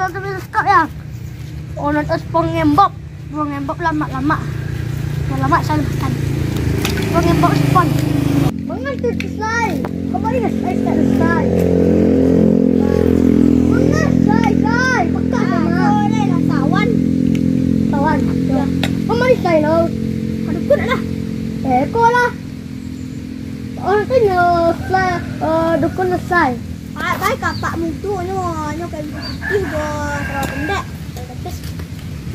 Lambat ya. Oh, nonton pengembok. Pengembok lama-lama. Lama saya makan. Pengembok spon. Mangan tu selesai. Kembali dah selesai. Mangan selesai. Makan sama. Oh, ni lah sawan. Sawan. Ya. Kembali selesai lo. Ada pun lah. Kau lah. Orang tu selesai. Dukun selesai. Baik kapak mutu nyo kayak gitu terlalu pendek. Terus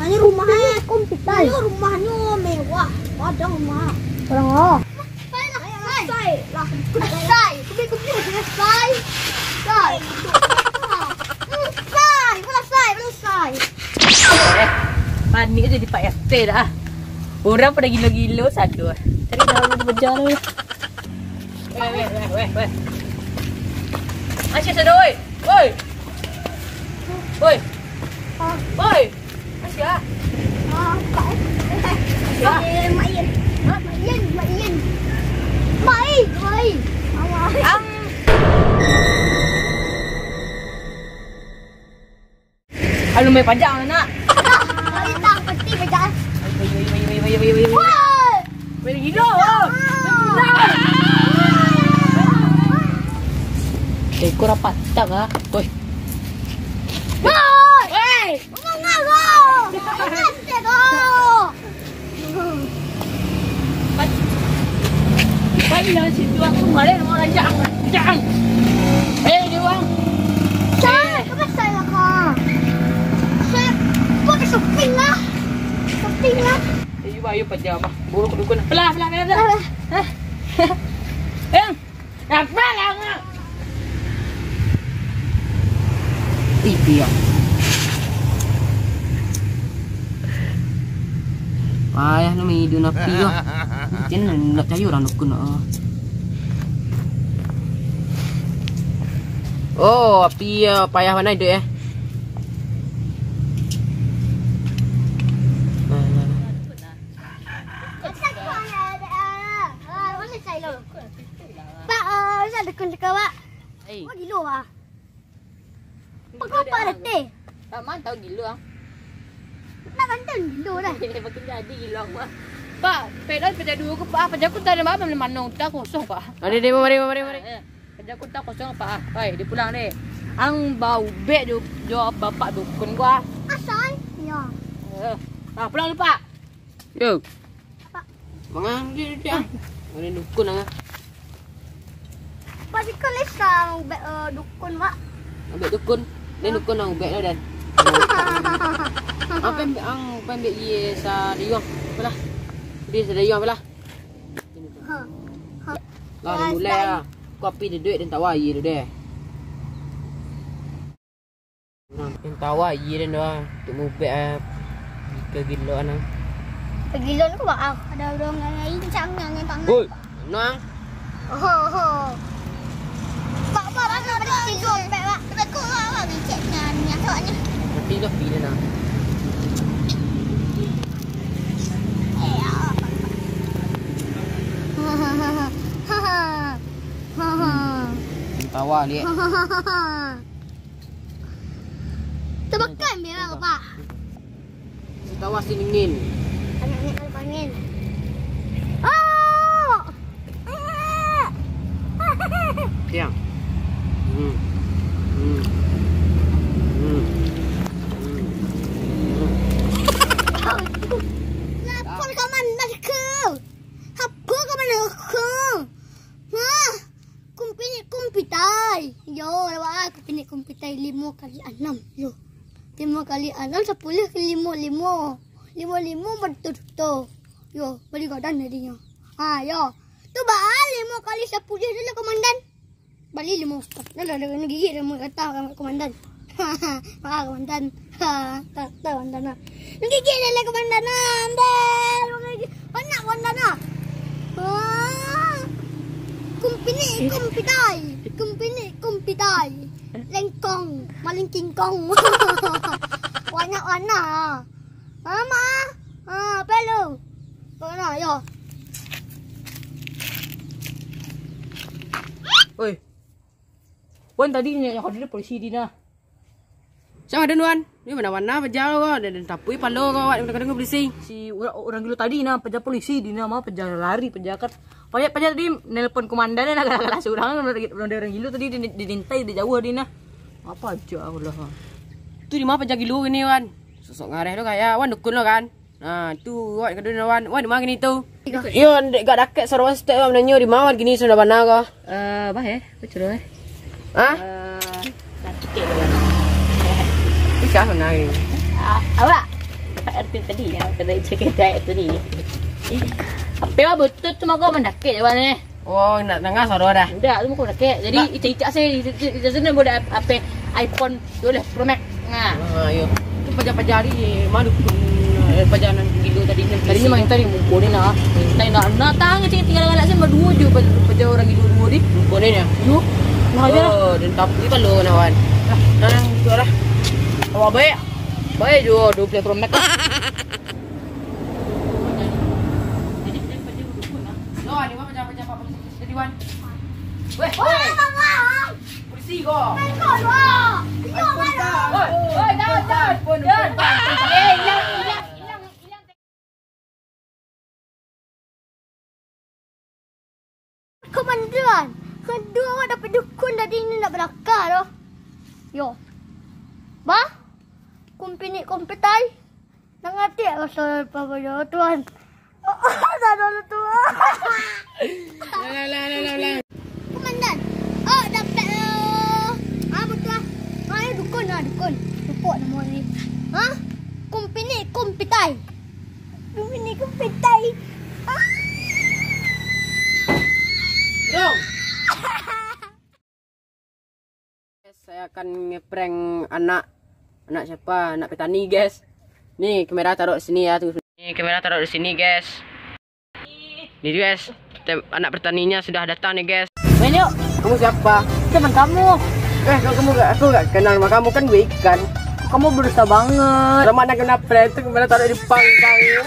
hanya rumahnya kompitai. Rumahnya mewah. Ada rumah. Orang selesai lah. Selesai. Kubi selesai. Selesai. Panik jadi Pak RT dah. Orang pada gila-gila satu. Cari dalam di berjalan. Weh. Asyik sada oi. Oi. Oi. Asyik ah. Pak. Main. Alu mai panjang nak. Tak peti berjalan. Wei. Wei gila. Kau rapat tak ah? Woi. Woi. Mengago. Baik lah situ aku malah orang jangan. Dia bang. Saya, kenapa saya kah? Saya buat shopping lah. Ayo pajak apa? Buruk dukun. Pelah. Apa lah? Iya. Payah na may doon na piyo. Diyan na tayo ranok ko na. Oh, piyo payah mana itu ya? Pak, saya ada kunci kawak. Wah gila ah. Apa ada teh? Tak mana tahu gila. Nak kantin gila dah. Makin jadi gila mah. Pak, pedal pejak dua ke Pak. Pejak ku tak ada apa mana tak kosong Pak. Mari. Pejak ku tak kosong Pak. Baik, dia pulang deh. Ang bau bek jawab bapak dukun gua. Asal? Ya. Pulang dulu Pak. Yo. Pak. Mangang dia. Mari dukun ah. Pak jika lesang dukun Pak. Ambek dukun. Dia dukun ang bek lah dan. Apa ang pembek ye sa diong. Belah. Dia sa diong belah. Lah mulai ah. Kopi dia duit dan tak wayi tu deh. Yang tawa ye dan doa untuk mubek ke gilo ana. Gila ni kau buat ada orang yang canggang yang tangan. Oi, nang. Pak ada tidur Pak. Aku awak bicik ni awaknya. Nanti dah pilih nak. Tawa lihat. Terbakar merah Pak. Tawa siningin. Anaknya kalau panggil. Tiang. Lapor kau mana kau? Apa kau mana kau? Kumpitai. Yo, lawak kumpitai 5 kali 6. Yo. 5 kali 6 10 kali 5. 5 betul. Yo, beri godan jadinya. Yo. Tu balik 5 kali 10 dulu komandan. Balik 5. Dah dengan gigi dia mau kata komandan. Komandan. Tak komandan. Gigi dia komandan. Anak komandan. Kumpitai. Lengkong, maling kingkong. Warna. Mama. Pelu. Warna, yo. Oi. Wan tadi yang kau dia polisi di na. Siapa ada Wan? Ni mana-mana pejalan kau dan tapi palo kau kadang-kadang polisi. Si orang gila tadi na pejalan polisi di nama pejalan lari pejakat. Pajak tadi nelpon komandan na agak surang ada orang gila tadi dinintai di jauh di na. Apa aja Allah. Tu di mana pejalan gila ini Wan? Sosok ngareh tu kayak Wan dukun lo kan. Nah, tu Wan kedua Wan di mana gini tu? Yo, gak daket sarwa stek Wan menanyo di mana gini sudah mana kau? Bah betul Hah? Sakit Wan. Bisa mana ini? Awak RT tadi ya, kena cek tadi. Apa betul cuma kau mendakit Wan ni. Oh, nak tengah sarwa dah. Dah, tu kau dakit. Jadi icak saya di sana boleh apa iPhone 12 Pro Max. Nah, yo. Tu pajak-pajak ni malu pajanan gitu tadinya main tadi mumpuni nah tang tinggal galak sen berdua je pajak orang gitu dua di mumpuni nya yo nah aja lah dan tapi palo nawan nah tu lah awak baik jo 20 Pro Max lo ni mana pajak jadi wan weh polisi kau oi dah pun hilang Komandan, kedua awak dapat dukun tadi ni nak belakang tu. Yo. Bah? Kumpini kompetai. Nak ngerti pasal apa yo tuan. Dah dulu tuan. Lah. Komandan. Oh, dapat betul. Mai dukun lah, dukun. Lupa nama ni. Ha? Kumpini kompetai. Kumpini kompetai. Dong. Saya akan ngeprank anak siapa? Anak petani, guys. Nih, kamera taruh sini ya tuh. Nih, kamera taruh di sini, guys. Nih, guys. Anak petaninya sudah datang nih, guys. Main yuk. Kamu siapa? Teman kamu. Aku gak kenal sama kamu kan gue ikan. Kamu berusaha banget. Sama anak kena prank itu kamera taruh di pangkal.